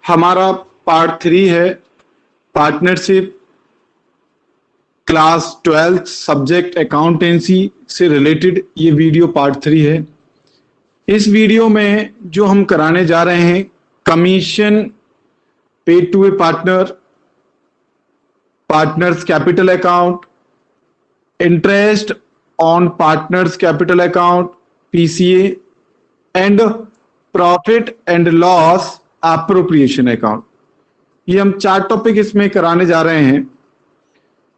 हमारा पार्ट 3 है partnership class 12 subject accountancy से रिलेटेड। ये वीडियो पार्ट 3 है। इस वीडियो में जो हम कराने जा रहे हैं commission paid to a partner, partners capital account, interest on partners capital account PCA and profit and loss appropriation account. ये हम 4 टॉपिक इसमें कराने जा रहे हैं।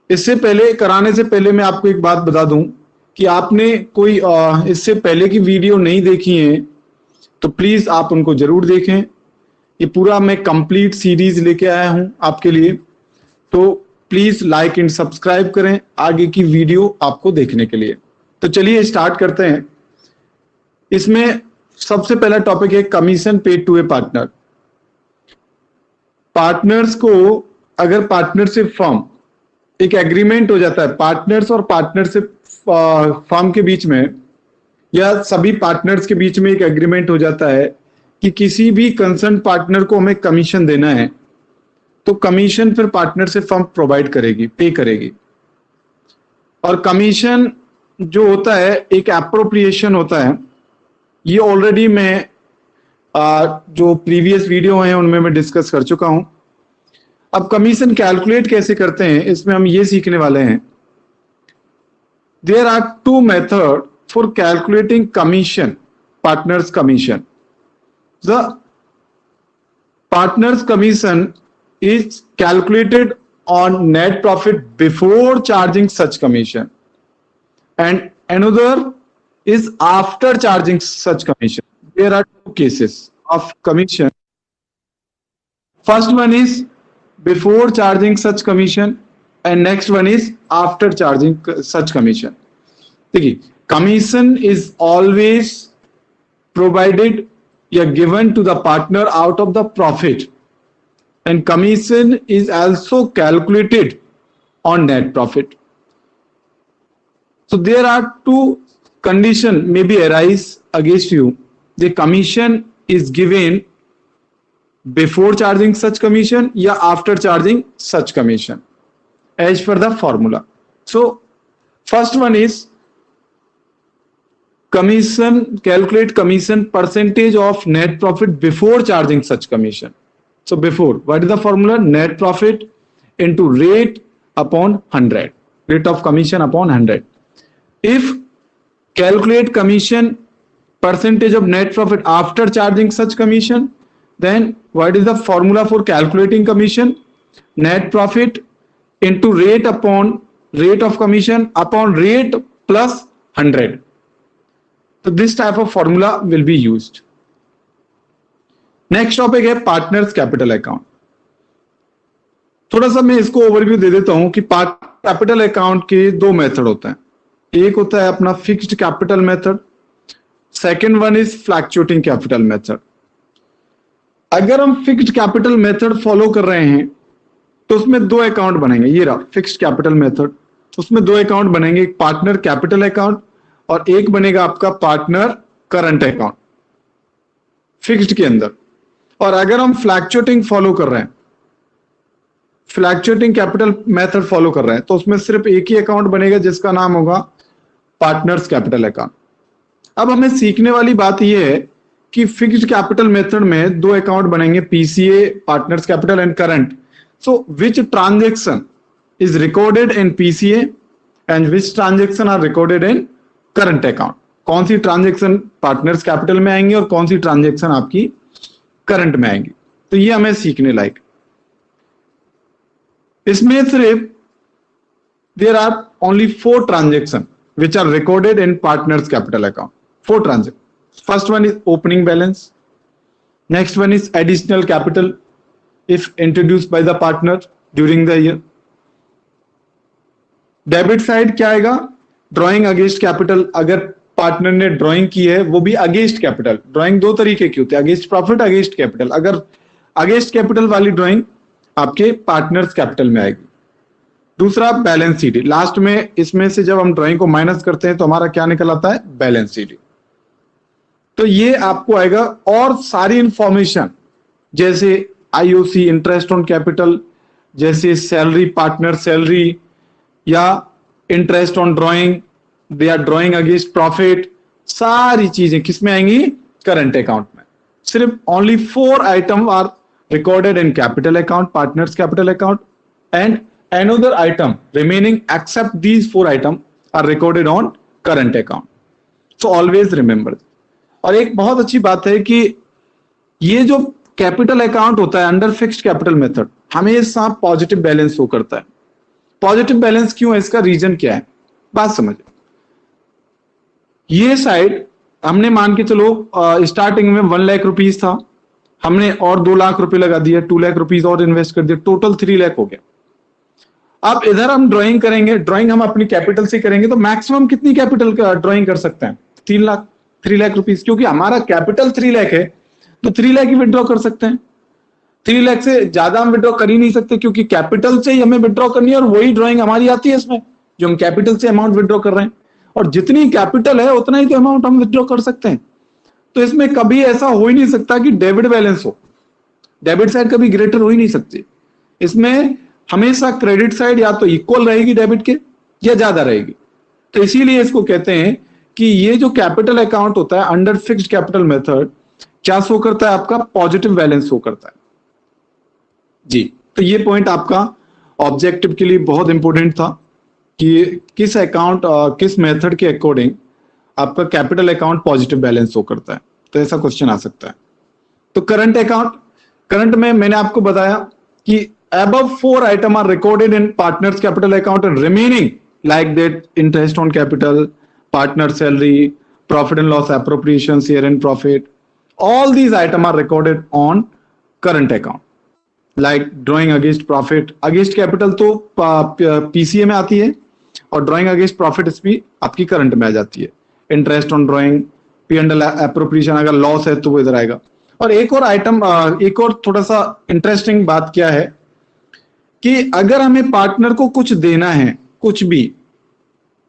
इससे पहले कराने से पहले मैं आपको एक बात बता दूं कि आपने कोई इससे पहले की वीडियो नहीं देखी है तो प्लीज आप उनको जरूर देखें। ये पूरा मैं कंप्लीट सीरीज लेके आया हूं आपके लिए, तो प्लीज लाइक एंड सब्सक्राइब करें आगे की वीडियो आपको देखने के लिए। तो चलिए स्टार्ट करते हैं। इसमें सबसे पहला टॉपिक है commission paid to a partner. Partners को अगर पार्टनरशिप फर्म एक एग्रीमेंट हो जाता है पार्टनर्स और पार्टनरशिप फर्म के बीच में, या सभी पार्टनर्स के बीच में एक एग्रीमेंट हो जाता है कि किसी भी कंसर्न पार्टनर को हमें कमीशन देना है, तो कमीशन फिर पार्टनरशिप फर्म प्रोवाइड करेगी, पे करेगी। और कमीशन जो होता है एक एप्रोप्रिएशन होता है। ये ऑलरेडी मैं जो प्रीवियस वीडियो हैं उनमें मैं डिस्कस कर चुका हूं। अब कमीशन कैलकुलेट कैसे करते हैं इसमें हम ये सीखने वाले हैं। There are 2 method for calculating commission, partners commission. The partners commission is calculated on net profit before charging such commission, and another is after charging such commission. There are 2 cases of commission. First one is before charging such commission and next one is after charging such commission. देखिए, commission is always provided या given to the partner out of the profit, and commission is also calculated on net profit. So there are 2 conditions may be arise against you. The commission is given before charging such commission या after charging such commission as per the formula. So first one is commission, calculate commission percentage of net profit before charging such commission. So before, what is the formula? Net profit into rate upon 100. Rate of commission upon 100. If calculate commission percentage of net profit after charging such commission, then what is the formula for calculating commission? Net profit into rate upon rate of commission upon rate plus 100. So this type of formula will be used. Next topic है partners capital account. थोड़ा सा मैं इसको overview दे देता हूं कि capital account के 2 method होते हैं। एक होता है अपना fixed capital method, second one is fluctuating capital method. अगर हम फिक्स्ड कैपिटल मेथड फॉलो कर रहे हैं तो उसमें 2 अकाउंट बनेंगे। ये रहा फिक्स्ड कैपिटल मेथड, उसमें 2 अकाउंट बनेंगे, एक पार्टनर कैपिटल अकाउंट और एक बनेगा आपका पार्टनर करंट अकाउंट फिक्स्ड के अंदर। और अगर हम फ्लक्चुएटिंग फॉलो कर रहे हैं, फ्लक्चुएटिंग कैपिटल मेथड फॉलो कर रहे हैं, तो उसमें सिर्फ एक ही अकाउंट बनेगा जिसका नाम होगा पार्टनर्स कैपिटल अकाउंट। अब हमें सीखने वाली बात यह है कि फिक्स्ड कैपिटल मेथड में 2 अकाउंट बनेंगे, PCA partners capital and current. So which transaction is recorded in PCA and which transaction are recorded in current account. कौन सी ट्रांजेक्शन पार्टनर्स कैपिटल में आएंगी और कौन सी ट्रांजेक्शन आपकी करंट में आएंगी, तो ये हमें सीखने लायक। इसमें सिर्फ there are only 4 transaction which are recorded in partners capital account. 4 transaction. First one is opening balance, next one is additional capital if introduced by the partner during the year. Debit side क्या आएगा? Drawing against capital. अगर partner ने drawing की है वो भी against capital. Drawing 2 तरीके की होती है, अगेंस्ट प्रॉफिट, अगेंस्ट कैपिटल। अगर अगेंस्ट कैपिटल वाली ड्राइंग आपके पार्टनर्स कैपिटल में आएगी। दूसरा बैलेंस शीट, लास्ट में इसमें से जब हम ड्राइंग को माइनस करते हैं तो हमारा क्या निकल आता है? Balance sheet. तो ये आपको आएगा। और सारी इंफॉर्मेशन जैसे आईओसी इंटरेस्ट ऑन कैपिटल, जैसे सैलरी, पार्टनर सैलरी, या interest on drawing, they are drawing against profit, सारी चीजें किस में आएंगी? करंट अकाउंट में। सिर्फ only 4 item are recorded in capital account, partners capital account, and another item remaining except these 4 item are recorded on current account. So always remember. और एक बहुत अच्छी बात है कि ये जो कैपिटल अकाउंट होता है अंडर फिक्स्ड कैपिटल मेथड, हमेशा पॉजिटिव बैलेंस शो करता है। पॉजिटिव बैलेंस क्यों है? इसका रीजन क्या है? बात समझे। ये साइड हमने मान के चलो स्टार्टिंग में 1 लाख रुपीज था, हमने और 2 लाख रुपए लगा दिया, 2 लाख रुपीज और इन्वेस्ट कर दिया, टोटल 3 लाख हो गया। अब इधर हम ड्राइंग करेंगे, ड्राइंग हम अपनी कैपिटल से करेंगे तो मैक्सिमम कितनी कैपिटल का ड्राइंग कर सकते हैं? 3 लाख, 3 लाख रुपीज, क्योंकि हमारा कैपिटल 3 लाख है तो 3 लाख ही विड्रॉ कर सकते हैं। 3 लाख से ज्यादा हम विड्रॉ कर ही नहीं सकते, क्योंकि कैपिटल से ही हमें विड्रॉ करनी है और वही ड्राइंग हमारी आती है इसमें, जो हम कैपिटल से अमाउंट विड्रॉ कर रहे हैं, और जितनी कैपिटल है उतना ही तो अमाउंट हम विड्रॉ कर सकते हैं। तो इसमें कभी ऐसा हो ही नहीं सकता कि डेबिट बैलेंस हो, डेबिट साइड कभी ग्रेटर हो ही नहीं सकती। इसमें हमेशा क्रेडिट साइड या तो इक्वल रहेगी डेबिट के या ज्यादा रहेगी। तो इसीलिए इसको कहते हैं कि ये जो कैपिटल अकाउंट होता है अंडर फिक्स्ड कैपिटल मेथड क्या शो करता है? आपका पॉजिटिव बैलेंस शो करता है जी। तो ये पॉइंट आपका ऑब्जेक्टिव के लिए बहुत इंपॉर्टेंट था कि किस अकाउंट किस मेथड के अकॉर्डिंग आपका capital account positive balance show करता है। तो ऐसा क्वेश्चन आ सकता है। तो करंट अकाउंट, करंट में मैंने आपको बताया कि above 4 item are recorded in partners capital account and remaining like that interest on capital, partner salary, profit and loss appropriation, share and profit, all these item are recorded on current account. Like drawing against profit, against capital तो PCA में आती है और drawing against profit भी आपकी current में आ जाती है। Interest on drawing, P and L appropriation, अगर लॉस है तो वो इधर आएगा। और एक और आइटम, एक और थोड़ा सा इंटरेस्टिंग बात क्या है कि अगर हमें पार्टनर को कुछ देना है, कुछ भी,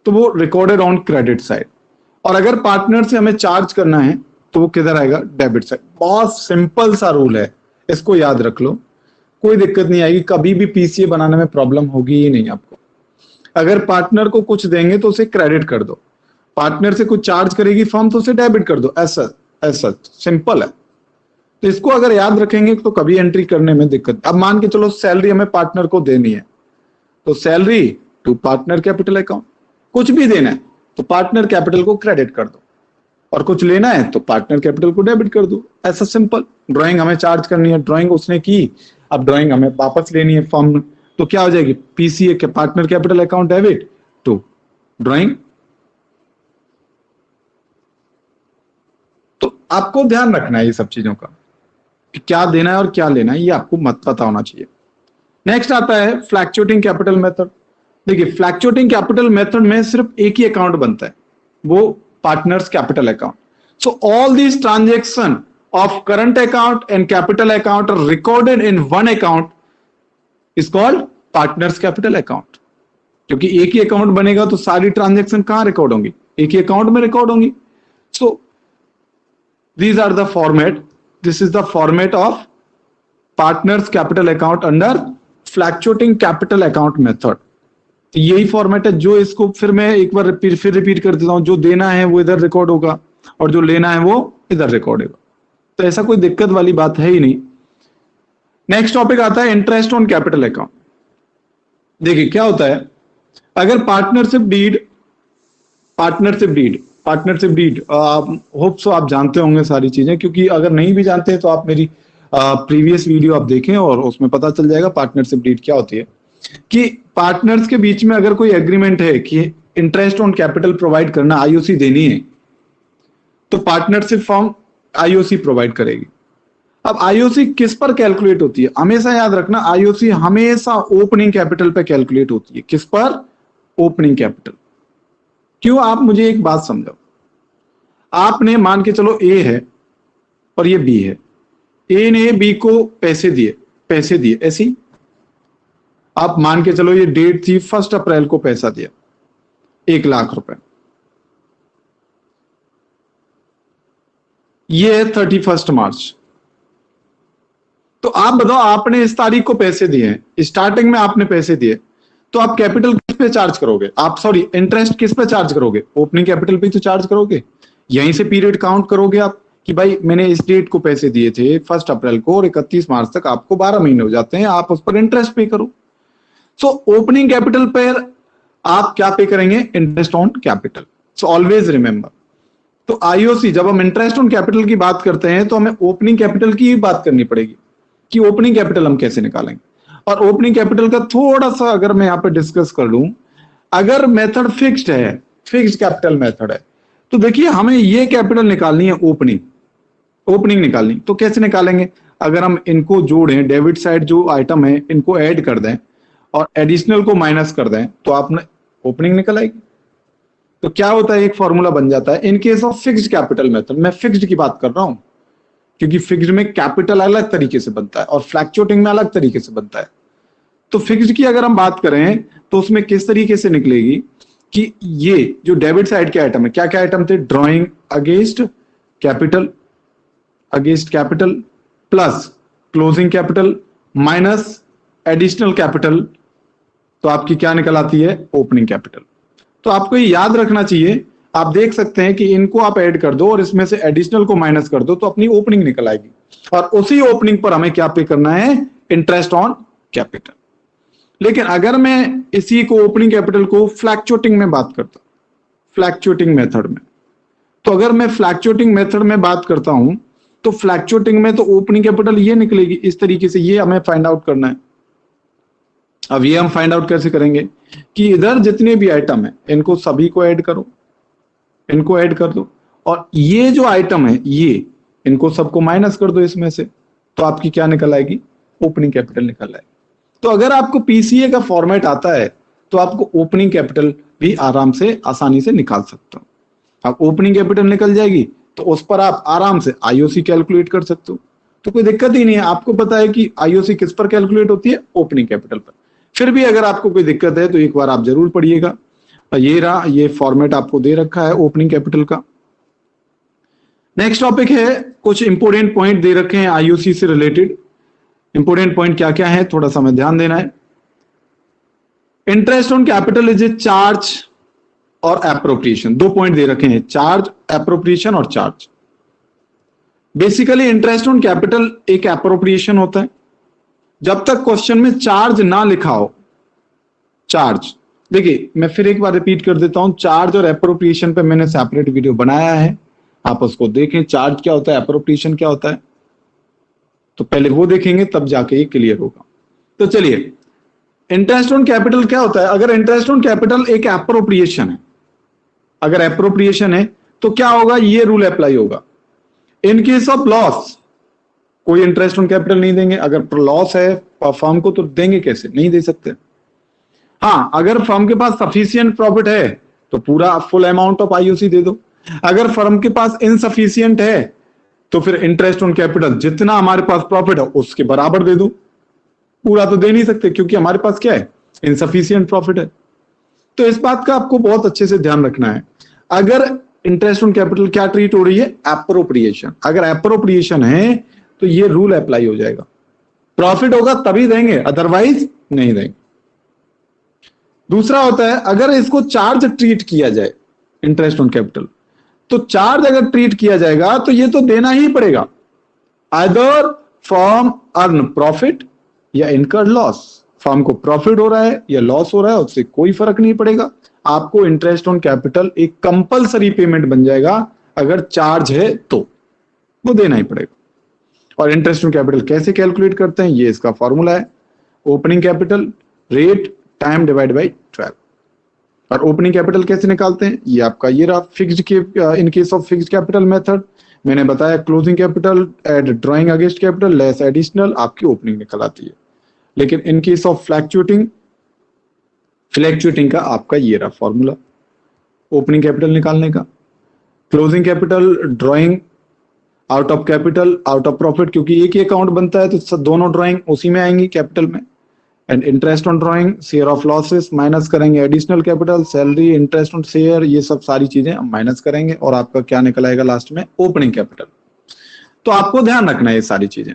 तो वो रिकॉर्डेड ऑन क्रेडिट साइड, और अगर पार्टनर से हमें चार्ज करना है तो वो किधर आएगा? Debit side. बहुत सिंपल सा रूल है, इसको याद रख लो, कोई दिक्कत नहीं आएगी, कभी भी पीसीए बनाने में प्रॉब्लम होगी ही नहीं आपको। अगर पार्टनर को कुछ देंगे तो उसे क्रेडिट कर दो, पार्टनर से कुछ चार्ज करेगी फर्म तो उसे डेबिट कर दो, ऐसा ऐसा सिंपल है। तो इसको अगर याद रखेंगे तो कभी एंट्री करने में दिक्कत। अब मान के चलो सैलरी हमें पार्टनर को देनी है, तो salary to partner capital account, कुछ भी देना है तो पार्टनर कैपिटल को क्रेडिट कर दो, और कुछ लेना है तो पार्टनर कैपिटल को डेबिट कर दो, ऐसा सिंपल। ड्राइंग हमें चार्ज करनी है, ड्राइंग उसने की, अब ड्राइंग हमें वापस लेनी है फर्म, तो क्या हो जाएगी? पीसीए के partner capital account debit to drawing. तो आपको ध्यान रखना है ये सब चीजों का कि क्या देना है और क्या लेना है, ये आपको मत पता होना चाहिए। नेक्स्ट आता है फ्लैक्चुएटिंग कैपिटल मेथड। देखिए फ्लैक्चुएटिंग कैपिटल मेथड में सिर्फ एक ही अकाउंट बनता है, वो partners capital account. So all these transaction of current account and capital account are recorded in one account is called partners capital account. क्योंकि एक ही अकाउंट बनेगा तो सारी ट्रांजेक्शन कहां रिकॉर्ड होंगी? एक ही अकाउंट में रिकॉर्ड होंगी। सो these are the format, this is the format of partners capital account under fluctuating capital account method। तो यही फॉर्मेट है, जो इसको फिर मैं एक बार रिपीट कर देता हूं, जो देना है वो इधर रिकॉर्ड होगा और जो लेना है वो इधर रिकॉर्ड होगा। तो ऐसा कोई दिक्कत वाली बात है ही नहीं। नेक्स्ट टॉपिक आता है इंटरेस्ट ऑन कैपिटल अकाउंट। देखिए क्या होता है, अगर पार्टनरशिप डीड होप सो आप जानते होंगे सारी चीजें, क्योंकि अगर नहीं भी जानते हैं तो आप मेरी प्रीवियस वीडियो आप देखें और उसमें पता चल जाएगा पार्टनरशिप डीड क्या होती है। कि पार्टनर्स के बीच में अगर कोई एग्रीमेंट है कि इंटरेस्ट ऑन कैपिटल प्रोवाइड करना, आईओसी देनी है, तो पार्टनरशिप फॉर्म आईओसी प्रोवाइड करेगी। अब आईओसी किस पर कैलकुलेट होती है? हमेशा याद रखना, आईओसी हमेशा ओपनिंग कैपिटल पर कैलकुलेट होती है। किस पर? Opening capital. क्यों? आप मुझे एक बात समझो, आपने मान के चलो ए है और ये बी है, ए ने बी को पैसे दिए ऐसी, आप मान के चलो ये डेट थी 1 अप्रैल को पैसा दिया 1 लाख रुपए, ये है 31 मार्च, तो आप बताओ, आपने इस तारीख को पैसे दिए हैं, स्टार्टिंग में आपने पैसे दिए, तो आप कैपिटल किस पे चार्ज करोगे? आप सॉरी इंटरेस्ट किस पे चार्ज करोगे? ओपनिंग कैपिटल पे तो चार्ज करोगे। यहीं से पीरियड काउंट करोगे आप कि भाई मैंने इस डेट को पैसे दिए थे 1 अप्रैल को और 31 मार्च तक, आपको 12 महीने हो जाते हैं, आप उस पर इंटरेस्ट पे करो। सो ओपनिंग कैपिटल पर आप क्या पे करेंगे? Interest on capital. So always remember, तो आईओसी जब हम इंटरेस्ट ऑन कैपिटल की बात करते हैं तो हमें ओपनिंग कैपिटल की बात करनी पड़ेगी कि ओपनिंग कैपिटल हम कैसे निकालेंगे। और ओपनिंग कैपिटल का थोड़ा सा अगर मैं यहां पे डिस्कस कर लूं, अगर मेथड फिक्स्ड है, फिक्स्ड कैपिटल मेथड है, तो देखिए हमें ये कैपिटल निकालनी है, ओपनिंग निकालनी। तो कैसे निकालेंगे? अगर हम इनको जोड़ें, डेबिट साइड जो आइटम है इनको ऐड कर दें और एडिशनल को माइनस कर दें, तो आपने ओपनिंग निकल आएगी। तो क्या होता है, एक फॉर्मूला बन जाता है इन case of fixed capital method. मैं फिक्स्ड की बात कर रहा हूं क्योंकि फिक्स्ड में कैपिटल अलग तरीके से बनता है और फ्लैक्चुएटिंग में अलग तरीके से बनता है। तो फिक्स्ड की अगर हम बात करें तो उसमें किस तरीके से निकलेगी कि ये जो डेबिट साइड के आइटम है, क्या क्या आइटम थे? Drawing against capital plus closing capital minus additional capital, तो आपकी क्या निकल आती है? Opening capital. तो आपको ये याद रखना चाहिए, आप देख सकते हैं कि इनको आप ऐड कर दो और इसमें से एडिशनल को माइनस कर दो तो अपनी ओपनिंग निकल आएगी। और उसी ओपनिंग पर हमें क्या पे करना है? Interest on capital. लेकिन अगर मैं इसी को ओपनिंग कैपिटल को फ्लैक्चुएटिंग में बात करता, फ्लैक्चुएटिंग मेथड में, तो अगर मैं फ्लैक्चुएटिंग मेथड में बात करता हूं तो फ्लैक्चुएटिंग में तो ओपनिंग कैपिटल ये निकलेगी इस तरीके से, ये हमें फाइंड आउट करना है। अब ये हम फाइंड आउट कैसे करेंगे कि इधर जितने भी आइटम है इनको सभी को ऐड करो, इनको ऐड कर दो, और ये जो आइटम है ये इनको सबको माइनस कर दो इसमें से, तो आपकी क्या निकल आएगी? ओपनिंग कैपिटल निकल आएगी। तो अगर आपको पीसीए का फॉर्मेट आता है तो आपको ओपनिंग कैपिटल भी आराम से आसानी से निकाल सकते हो। अब ओपनिंग कैपिटल निकल जाएगी तो उस पर आप आराम से आईओसी कैलकुलेट कर सकते हो, तो कोई दिक्कत ही नहीं है। आपको पता है कि आईओसी किस पर कैलकुलेट होती है? ओपनिंग कैपिटल पर। फिर भी अगर आपको कोई दिक्कत है तो एक बार आप जरूर पढ़िएगा। ये रहा, ये फॉर्मेट आपको दे रखा है ओपनिंग कैपिटल का। नेक्स्ट टॉपिक है, कुछ इंपोर्टेंट पॉइंट दे रखे हैं आईओसी से रिलेटेड। इंपोर्टेंट पॉइंट क्या क्या है, थोड़ा सा हमें ध्यान देना है। Interest on capital is a charge और एप्रोप्रिएशन, दो पॉइंट दे रखे हैं, चार्ज, एप्रोप्रिएशन और charge. Basically interest on capital एक एप्रोप्रिएशन होता है। जब तक क्वेश्चन में चार्ज ना लिखा हो, चार्ज, देखिए मैं फिर एक बार रिपीट कर देता हूं, चार्ज और एप्रोप्रिएशन पे मैंने सेपरेट वीडियो बनाया है, आप उसको देखें। चार्ज क्या होता है, एप्रोप्रिएशन क्या होता है, तो पहले वो देखेंगे तब जाके ये क्लियर होगा। तो चलिए, इंटरेस्ट ऑन कैपिटल क्या होता है? अगर इंटरेस्ट ऑन कैपिटल एक एप्रोप्रिएशन है, अगर एप्रोप्रिएशन है तो क्या होगा? ये रूल अप्लाई होगा। इन केस ऑफ लॉस कोई इंटरेस्ट ऑन कैपिटल नहीं देंगे। अगर लॉस है फर्म को तो देंगे कैसे? नहीं दे सकते। हाँ, अगर फर्म के पास सफिशिएंट प्रॉफिट है तो पूरा फुल अमाउंट ऑफ आईओसी दे दो। अगर फर्म के पास इनसफिशिएंट है तो फिर इंटरेस्ट ऑन कैपिटल जितना हमारे पास प्रॉफिट है उसके बराबर दे दो। पूरा तो दे नहीं सकते क्योंकि हमारे पास क्या है? इनसफिशिएंट प्रॉफिट है। तो इस बात का आपको बहुत अच्छे से ध्यान रखना है। अगर इंटरेस्ट ऑन कैपिटल क्या ट्रीट हो रही है? एप्रोप्रिएशन। अगर एप्रोप्रिएशन है तो ये रूल अप्लाई हो जाएगा, प्रॉफिट होगा तभी देंगे, अदरवाइज नहीं देंगे। दूसरा होता है, अगर इसको चार्ज ट्रीट किया जाए इंटरेस्ट ऑन कैपिटल, तो चार्ज अगर ट्रीट किया जाएगा तो ये तो देना ही पड़ेगा। आइदर फर्म अर्न प्रॉफिट या इनकर लॉस। फर्म को प्रॉफिट हो रहा है या लॉस हो रहा है उससे कोई फर्क नहीं पड़ेगा, आपको इंटरेस्ट ऑन कैपिटल एक कंपलसरी पेमेंट बन जाएगा। अगर चार्ज है तो वो देना ही पड़ेगा। और इंटरेस्ट ऑन कैपिटल कैसे कैलकुलेट करते हैं? ये इसका फॉर्मूला है, opening capital rate time divide by 12। और ओपनिंग कैपिटल कैसे निकालते हैं? ये आपका ये रहा फिक्स्ड के, in case of fixed capital method मैंने बताया, closing capital add drawing against capital less additional, आपकी ओपनिंग निकल आती है। लेकिन इन केस ऑफ फ्लैक्चुएटिंग का आपका ये रहा फॉर्मूला ओपनिंग कैपिटल निकालने का। Closing capital drawing out of capital out of profit, क्योंकि एक ही अकाउंट बनता है तो दोनों ड्रॉइंग उसी में आएंगी कैपिटल में। And interest on drawing share of losses minus करेंगे additional capital, salary, interest on share, ये सब सारी चीजें माइनस करेंगे और आपका क्या निकल आएगा लास्ट में? Opening capital. तो आपको ध्यान रखना है ये सारी चीजें।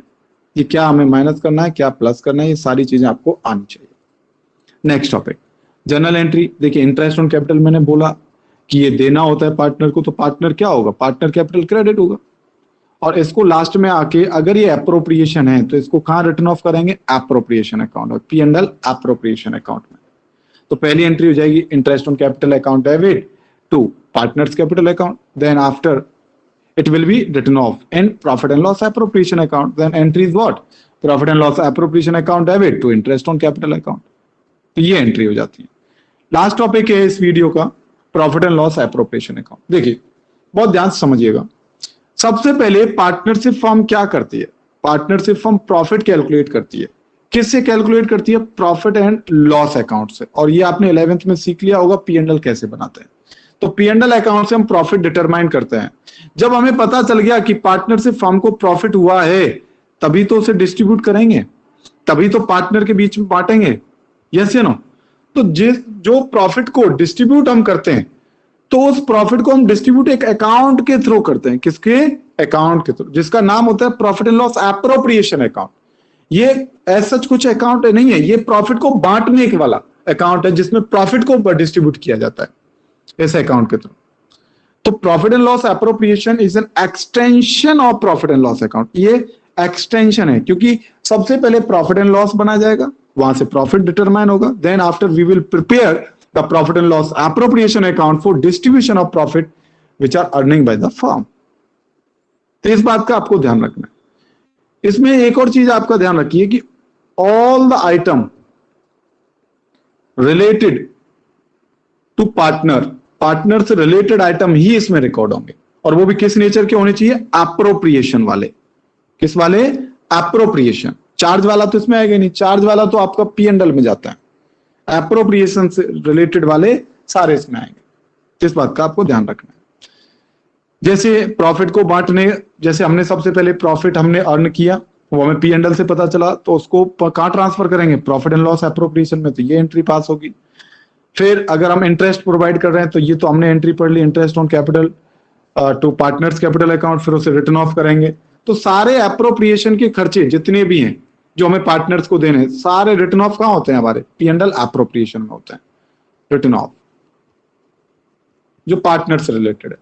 ये क्या हमें माइनस करना है, क्या प्लस करना है, ये सारी चीजें आपको आनी चाहिए। Next topic journal entry. देखिए इंटरेस्ट ऑन कैपिटल मैंने बोला कि ये देना होता है पार्टनर को, तो पार्टनर क्या होगा, पार्टनर कैपिटल क्रेडिट होगा। और इसको लास्ट में आके अगर ये अप्रोप्रिएशन है तो इसको कहां रिटर्न ऑफ करेंगे, अप्रोप्रिएशन अकाउंट और P&L अप्रोप्रिएशन अकाउंट में। तो पहली एंट्री हो जाएगी interest on capital account debit to partners capital account, then after it will be written off in profit and loss appropriation account. Then entry is what, profit and loss appropriation account debit to interest on capital account. तो ये entry हो जाती है। Last topic है इस video का profit and loss appropriation account. देखिए बहुत ध्यान से समझिएगा। सबसे पहले पार्टनरशिप फर्म क्या करती है, पार्टनरशिप फर्म प्रॉफिट कैलकुलेट करती है। किससे कैलकुलेट करती है, प्रॉफिट एंड लॉस अकाउंट से। और ये आपने 11th में सीख लिया होगा P&L कैसे बनाते हैं। तो P&L अकाउंट से हम प्रॉफिट डिटरमाइन करते हैं। जब हमें पता चल गया कि पार्टनरशिप फर्म को प्रॉफिट हुआ है तभी तो उसे डिस्ट्रीब्यूट करेंगे, तभी तो पार्टनर के बीच में बांटेंगे, यस या नो। तो जो प्रॉफिट को डिस्ट्रीब्यूट हम करते हैं तो उस प्रॉफिट को हम डिस्ट्रीब्यूट एक अकाउंट के थ्रू करते हैं। किसके, अकाउंट के थ्रू, जिसका नाम होता है profit and loss appropriation account. ये एज सच कुछ अकाउंट नहीं है, ये प्रॉफिट को बांटने के वाला अकाउंट है जिसमें प्रॉफिट को डिस्ट्रीब्यूट किया जाता है इस अकाउंट के थ्रू। तो profit and loss appropriation is an extension of profit and loss account. ये एक्सटेंशन है क्योंकि सबसे पहले प्रॉफिट एंड लॉस बना जाएगा, वहां से प्रॉफिट डिटरमाइन होगा, then after we will prepare the profit and loss appropriation account for distribution of profit which are earning by the firm. तो इस बात का आपको ध्यान रखना है। इसमें एक और चीज आपका ध्यान रखिए कि all the item related to partner से रिलेटेड आइटम ही इसमें रिकॉर्ड होंगे, और वो भी किस नेचर के होने चाहिए, एप्रोप्रिएशन वाले। किस वाले, एप्रोप्रिएशन। चार्ज वाला तो इसमें आएगा नहीं, चार्ज वाला तो आपका P&L में जाता है। एप्रोप्रिएशन से रिलेटेड वाले सारे इसमें आएंगे। इस बात का आपको ध्यान रखना है। जैसे प्रॉफिट को बांटने, जैसे हमने सबसे पहले प्रॉफिट हमने अर्न किया, वो हमें P&L से पता चला, तो उसको कहां ट्रांसफर करेंगे, प्रॉफिट एंड लॉस एप्रोप्रिएशन में। तो ये एंट्री पास होगी। फिर अगर हम इंटरेस्ट प्रोवाइड कर रहे हैं तो ये तो हमने एंट्री पढ़ ली, interest on capital to partners capital account, फिर उसे रिटर्न ऑफ करेंगे। तो सारे एप्रोप्रिएशन के खर्चे जितने भी हैं जो हमें पार्टनर्स को देने, सारे रिटर्न ऑफ कहां होते हैं, हमारे P&L एप्रोप्रिएशन में होते हैं रिटर्न ऑफ, जो पार्टनर से रिलेटेड है,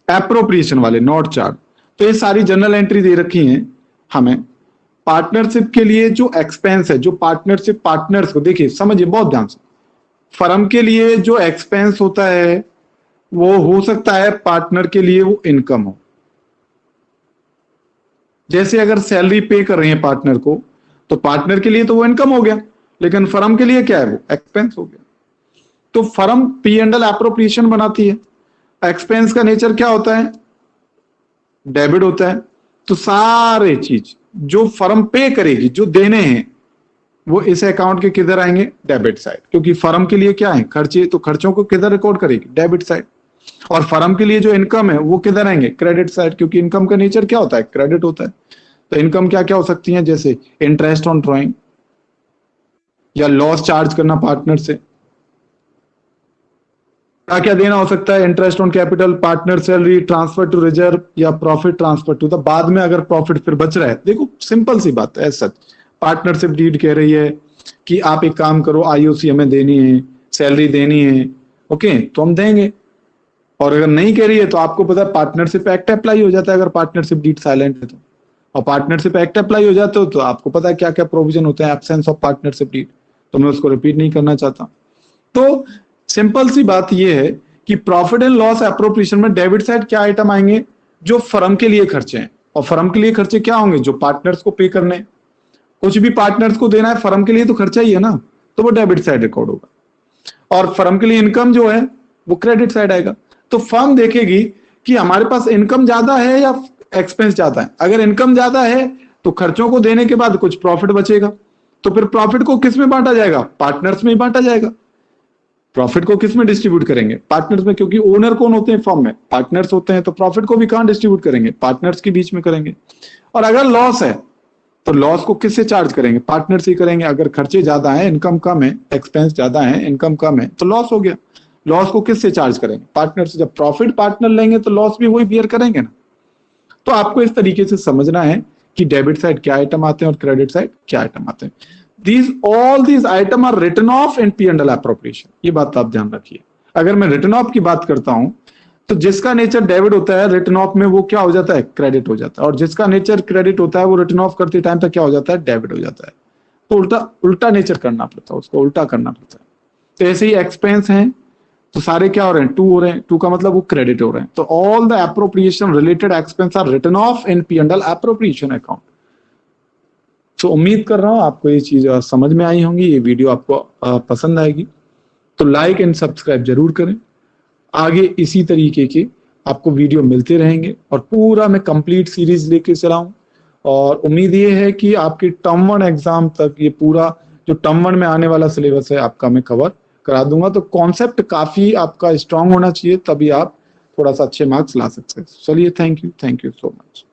एप्रोप्रिएशन वाले, नॉट चार्ज। तो ये सारी जनरल एंट्री दे रखी हैं हमें। पार्टनरशिप के लिए जो एक्सपेंस है, जो पार्टनरशिप पार्टनर्स को, देखिए समझिए बहुत ध्यान से, फर्म के लिए जो एक्सपेंस होता है वो हो सकता है पार्टनर के लिए वो इनकम हो। जैसे अगर सैलरी पे कर रहे हैं पार्टनर को तो पार्टनर के लिए तो वो इनकम हो गया, लेकिन फर्म के लिए क्या है, वो एक्सपेंस हो गया। तो फर्म P&L एप्रोप्रिएशन बनाती है। एक्सपेंस का नेचर क्या होता है, डेबिट होता है। तो सारे चीज जो फर्म पे करेगी, जो देने हैं, वो इस अकाउंट के किधर आएंगे, डेबिट साइड। क्योंकि फर्म के लिए क्या है, खर्चे, तो खर्चों को किधर रिकॉर्ड करेगी, डेबिट साइड। और फर्म के लिए जो इनकम है वो किधर आएंगे, क्रेडिट साइड, क्योंकि इनकम का नेचर क्या होता है, क्रेडिट होता है। तो इनकम क्या क्या हो सकती है, जैसे इंटरेस्ट ऑन ड्रॉइंग, या लॉस चार्ज करना पार्टनर से। क्या क्या देना हो सकता है, interest on capital, partner salary, transfer to reserve, या प्रॉफिट ट्रांसफर टू द, बाद में अगर प्रॉफिट फिर बच रहा है। देखो सिंपल सी बात है, सच पार्टनरशिप डीड कह रही है कि आप एक काम करो, IOC हमें देनी है, सैलरी देनी है, ओके, तो हम देंगे। और अगर नहीं कह रही है तो आपको पता है पार्टनरशिप एक्ट अप्लाई हो जाता है अगर पार्टनरशिप डीड साइलेंट है तो। और पार्टनरशिप एक्ट अप्लाई हो जाते हो तो आपको पता है क्या क्या प्रोविजन होते हैं, एब्सेंस ऑफ पार्टनरशिप डीड। तो मैं उसको रिपीट नहीं करना चाहता। तो सिंपल सी बात यह है कि प्रॉफिट एंड लॉस एप्रोप्रिएशन में डेबिट साइड क्या आइटम आएंगे, जो फर्म के लिए खर्चे हैं। और फर्म के लिए खर्चे क्या होंगे, जो पार्टनर्स को पे करने, कुछ भी पार्टनर्स को देना है, फर्म के लिए तो खर्चा ही है ना, तो वो डेबिट साइड रिकॉर्ड होगा। और फर्म के लिए इनकम जो है वो क्रेडिट साइड आएगा। तो फर्म देखेगी कि हमारे पास इनकम ज्यादा है या एक्सपेंस ज्यादा है। अगर इनकम ज्यादा है तो खर्चों को देने के बाद कुछ प्रॉफिट बचेगा, तो फिर प्रॉफिट को किस में बांटा जाएगा, पार्टनर्स में ही बांटा जाएगा। प्रॉफिट को किस में डिस्ट्रीब्यूट करेंगे, पार्टनर्स में, क्योंकि ओनर कौन होते हैं फर्म में, पार्टनर्स होते हैं। तो प्रॉफिट को भी कहां डिस्ट्रीब्यूट करेंगे, पार्टनर्स के बीच में करेंगे। और अगर लॉस है तो लॉस को किससे चार्ज करेंगे, पार्टनर से करेंगे। अगर खर्चे ज्यादा है, इनकम कम है, एक्सपेंस ज्यादा है, इनकम कम है, तो लॉस हो गया। लॉस को किससे चार्ज करेंगे, पार्टनर से। जब प्रॉफिट पार्टनर लेंगे तो लॉस भी वही बियर करेंगे ना। तो आपको इस तरीके से समझना है कि डेबिट साइड क्या आइटम आते हैं और क्रेडिट साइड क्या आइटम आते हैं. All these item are written off in P&L appropriation. ये बात आप ध्यान रखिए. अगर मैं रिटन ऑफ की बात करता हूं तो जिसका नेचर डेबिट होता है रिटन ऑफ में वो क्या हो जाता है, क्रेडिट हो जाता है. और जिसका नेचर क्रेडिट होता है वो रिटन ऑफ करते टाइम तक क्या हो जाता है, डेबिट हो जाता है. तो उल्टा उल्टा नेचर करना पड़ता है, उसको उल्टा करना पड़ता है. तो ऐसे ही एक्सपेंस हैं तो सारे क्या हो रहे हैं, टू हो रहे हैं. टू का मतलब वो क्रेडिट हो रहे हैं. तो all the appropriation related expense are written off in P&L appropriation account. तो उम्मीद कर रहा हूं आपको ये चीज समझ में आई होंगी. ये वीडियो आपको पसंद आएगी तो लाइक एंड सब्सक्राइब जरूर करें. आगे इसी तरीके के आपको वीडियो मिलते रहेंगे और पूरा मैं कंप्लीट सीरीज लेके चला हूं. और उम्मीद ये है कि आपके टर्म 1 एग्जाम तक ये पूरा जो टर्म 1 में आने वाला सिलेबस है आपका मैं कवर करा दूंगा. तो कॉन्सेप्ट काफी आपका स्ट्रांग होना चाहिए, तभी आप थोड़ा सा अच्छे मार्क्स ला सकते हैं. चलिए, थैंक यू सो मच.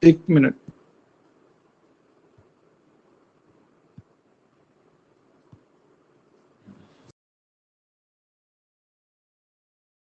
एक मिनट.